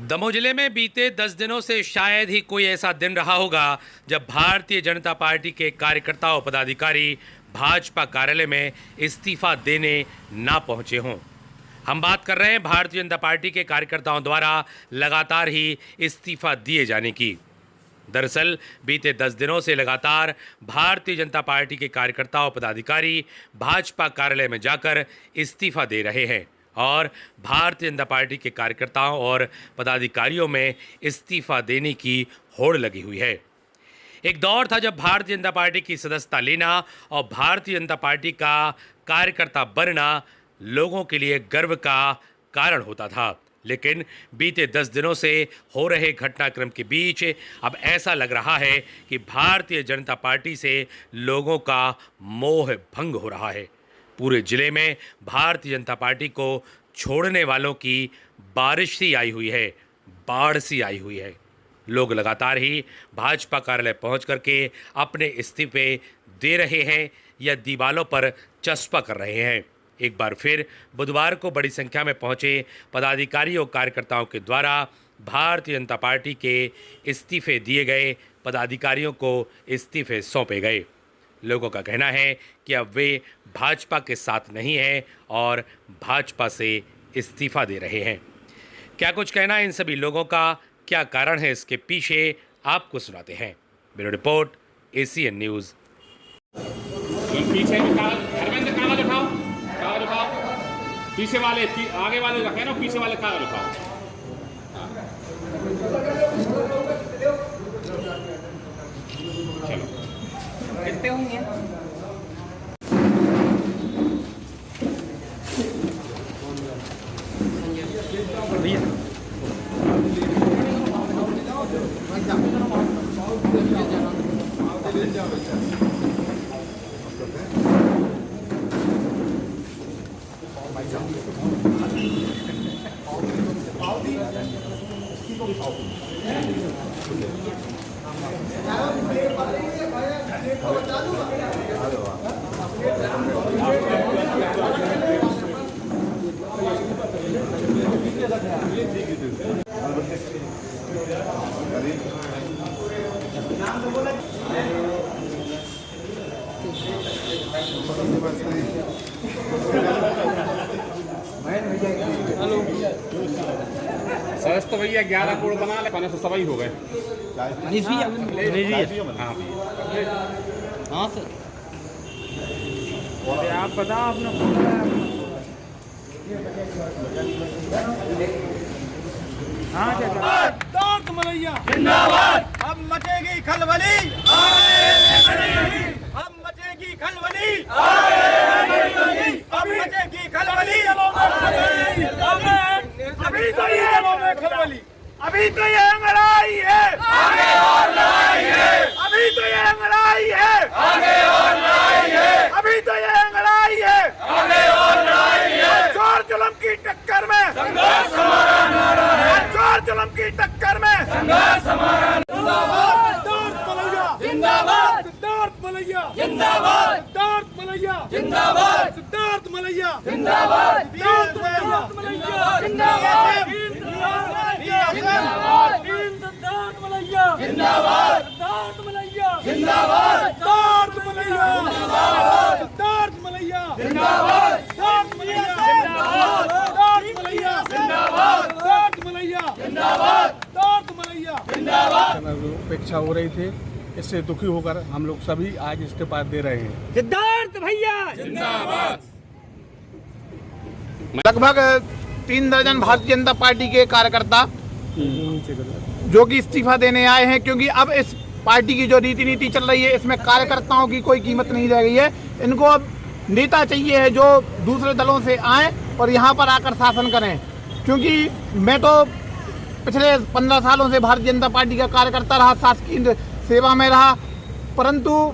दमोह जिले में बीते 10 दिनों से शायद ही कोई ऐसा दिन रहा होगा जब भारतीय जनता पार्टी के कार्यकर्ता और पदाधिकारी भाजपा कार्यालय में इस्तीफा देने ना पहुंचे हों। हम बात कर रहे हैं भारतीय जनता पार्टी के कार्यकर्ताओं द्वारा लगातार ही इस्तीफा दिए जाने की। दरअसल बीते 10 दिनों से लगातार भारतीय जनता पार्टी के कार्यकर्ता और पदाधिकारी भाजपा कार्यालय में जाकर इस्तीफा दे रहे हैं और भारतीय जनता पार्टी के कार्यकर्ताओं और पदाधिकारियों में इस्तीफा देने की होड़ लगी हुई है। एक दौर था जब भारतीय जनता पार्टी की सदस्यता लेना और भारतीय जनता पार्टी का कार्यकर्ता बनना लोगों के लिए गर्व का कारण होता था, लेकिन बीते 10 दिनों से हो रहे घटनाक्रम के बीच अब ऐसा लग रहा है कि भारतीय जनता पार्टी से लोगों का मोह भंग हो रहा है। पूरे जिले में भारतीय जनता पार्टी को छोड़ने वालों की बारिश सी आई हुई है, बाढ़ सी आई हुई है। लोग लगातार ही भाजपा कार्यालय पहुंच करके अपने इस्तीफे दे रहे हैं या दीवालों पर चस्पा कर रहे हैं। एक बार फिर बुधवार को बड़ी संख्या में पहुंचे पदाधिकारियों और कार्यकर्ताओं के द्वारा भारतीय जनता पार्टी के इस्तीफे दिए गए पदाधिकारियों को इस्तीफे सौंपे गए। लोगों का कहना है कि अब वे भाजपा के साथ नहीं हैं और भाजपा से इस्तीफा दे रहे हैं। क्या कुछ कहना है इन सभी लोगों का, क्या कारण है इसके पीछे, आपको सुनाते हैं। Bureau report, ACN news. पीछे धर्मेंद्र कागज उठाओ, कागज उठाओ। पीछे वाले आगे वाले रखे ना, पीछे वाले कागज उठाओ। चलो कितने होंगे? सरस तो भैया 11 करोड़ बना ले, 500 सवाई हो गए। हाँ सर, आप बताओ अपना। दौड़ मलैया जिंदाबाद। अब मचेगी खलबली, अब मचेगी खलबली, अब मचेगी खलबली। अभी तो ये खलबली, अभी तो ये लड़ाई है, आगे और लड़ाई है। अभी तो ये लड़ाई है, आगे और लड़ाई है। अभी तो ये लड़ाई है, आगे और लड़ाई है। जोर जुल्म की टक्कर में संघर्ष हमारा नारा है। जोर जुल्म की टक्कर में संघर्ष हमारा। जिंदाबाद सिद्धार्थ मलैया, जिंदाबाद सिद्धार्थ मलैया, जिंदाबाद सिद्धार्थ मलैया, जिंदाबाद सिद्धार्थ मलैया, जिंदाबाद सिद्धार्थ मलैया, जिंदाबाद सिद्धार्थ मलैया, जिंदाबाद सिद्धार्थ मलैया, जिंदाबाद सिद्धार्थ मलैया, सिद्धार्थ मलैया, जिंदाबाद सिद्धार्थ मलैया, सिद्धार्थ मलैया, जिंदाबाद सिद्धार्थ मलैया, जिंदाबाद सिद्धार्थ मलैया, जिंदाबाद। उपेक्षा हो रही थी, इससे दुखी होकर हम लोग सभी आज इस्तीफा दे रहे हैं। सिद्धार्थ भैया जिंदाबाद। लगभग 3 दर्जन भारतीय जनता पार्टी के कार्यकर्ता जो कि इस्तीफा देने आए हैं, क्योंकि अब इस पार्टी की जो रीति नीति चल रही है इसमें कार्यकर्ताओं की कोई कीमत नहीं रह गई है। इनको अब नेता चाहिए है जो दूसरे दलों से आए और यहाँ पर आकर शासन करें। क्योंकि मैं तो पिछले 15 सालों से भारतीय जनता पार्टी का कार्यकर्ता रहा, शासकीय सेवा में रहा, परंतु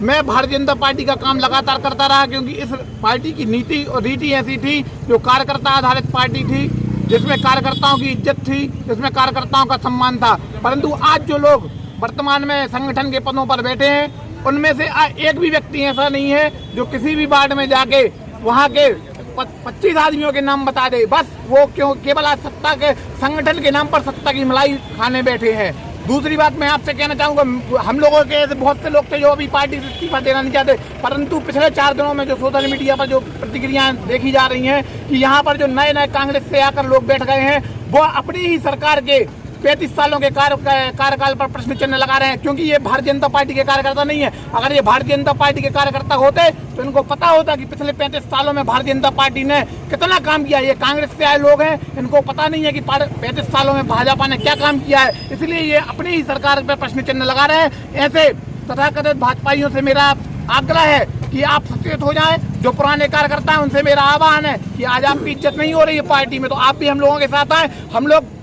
मैं भारतीय जनता पार्टी का काम लगातार करता रहा, क्योंकि इस पार्टी की नीति और रीति ऐसी थी जो कार्यकर्ता आधारित पार्टी थी, जिसमें कार्यकर्ताओं की इज्जत थी, जिसमें कार्यकर्ताओं का सम्मान था। परंतु आज जो लोग वर्तमान में संगठन के पदों पर बैठे हैं, उनमें से एक भी व्यक्ति ऐसा नहीं है जो किसी भी वार्ड में जाके वहाँ के 25 आदमियों के नाम बता दे, बस वो क्यों केवल आज सत्ता के संगठन के नाम पर सत्ता की मलाई खाने बैठे हैं। दूसरी बात मैं आपसे कहना चाहूंगा, हम लोगों के ऐसे बहुत से लोग थे जो अभी पार्टी से इस्तीफा देना नहीं चाहते, परंतु पिछले 4 दिनों में जो सोशल मीडिया पर जो प्रतिक्रियाएं देखी जा रही हैं कि यहाँ पर जो नए नए कांग्रेस से आकर लोग बैठ गए हैं, वो अपनी ही सरकार के 35 सालों के कार्यकाल पर प्रश्न चिन्ह लगा रहे हैं, क्योंकि ये भारतीय जनता पार्टी के कार्यकर्ता नहीं है। अगर ये भारतीय जनता पार्टी के कार्यकर्ता होते तो इनको पता होता कि पिछले 35 सालों में भारतीय जनता पार्टी ने कितना काम किया। ये कांग्रेस से आए लोग हैं, इनको पता नहीं है कि 35 सालों में भाजपा ने क्या काम किया है, इसलिए ये अपनी ही सरकार पर प्रश्न चिन्ह लगा रहे हैं। ऐसे तथाकथित भाजपाइयों से मेरा आग्रह है कि आप सचेत हो जाएं। जो पुराने कार्यकर्ता हैं उनसे मेरा आह्वान है कि आज आपकी इज्जत नहीं हो रही है पार्टी में, तो आप भी हम लोगों के साथ आए। हम लोग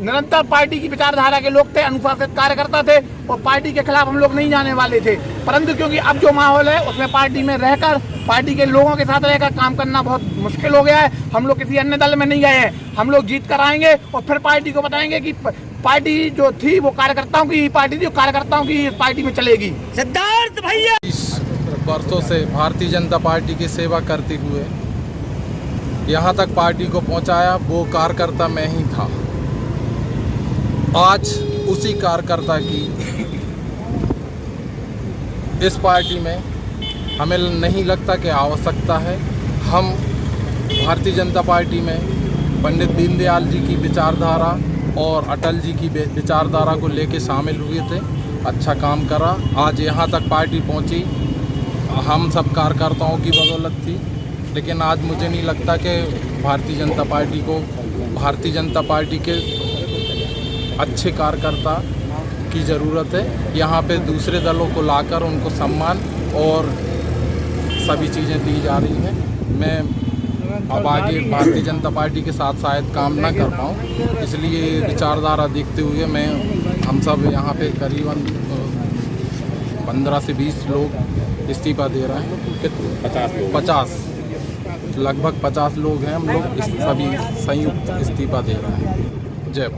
निरंतर पार्टी की विचारधारा के लोग थे, अनुशासित कार्यकर्ता थे और पार्टी के खिलाफ हम लोग नहीं जाने वाले थे, परंतु क्योंकि अब जो माहौल है उसमें पार्टी में रहकर पार्टी के लोगों के साथ रहकर काम करना बहुत मुश्किल हो गया है। हम लोग किसी अन्य दल में नहीं गए हैं, हम लोग जीत कर आएंगे और फिर पार्टी को बताएंगे कि पार्टी जो थी वो कार्यकर्ताओं की ही पार्टी थी, कार्यकर्ताओं की इस पार्टी में चलेगी। सिद्धार्थ भैया 20 वर्षों से भारतीय जनता पार्टी की सेवा करते हुए यहाँ तक पार्टी को पहुँचाया, वो कार्यकर्ता मैं ही था। आज उसी कार्यकर्ता की इस पार्टी में हमें नहीं लगता कि आवश्यकता है। हम भारतीय जनता पार्टी में पंडित दीनदयाल जी की विचारधारा और अटल जी की विचारधारा को लेकर शामिल हुए थे, अच्छा काम करा। आज यहाँ तक पार्टी पहुँची हम सब कार्यकर्ताओं की बदौलत थी, लेकिन आज मुझे नहीं लगता कि भारतीय जनता पार्टी को भारतीय जनता पार्टी के अच्छे कार्यकर्ता की ज़रूरत है। यहाँ पे दूसरे दलों को लाकर उनको सम्मान और सभी चीज़ें दी जा रही हैं। मैं अब आगे भारतीय जनता पार्टी के साथ शायद काम ना कर पाऊँ, इसलिए विचारधारा देखते हुए हम सब यहाँ पे करीबन 15 से 20 लोग इस्तीफा दे रहे हैं। 50 लगभग 50 लोग हैं, हम लोग सभी संयुक्त इस्तीफा दे रहे हैं।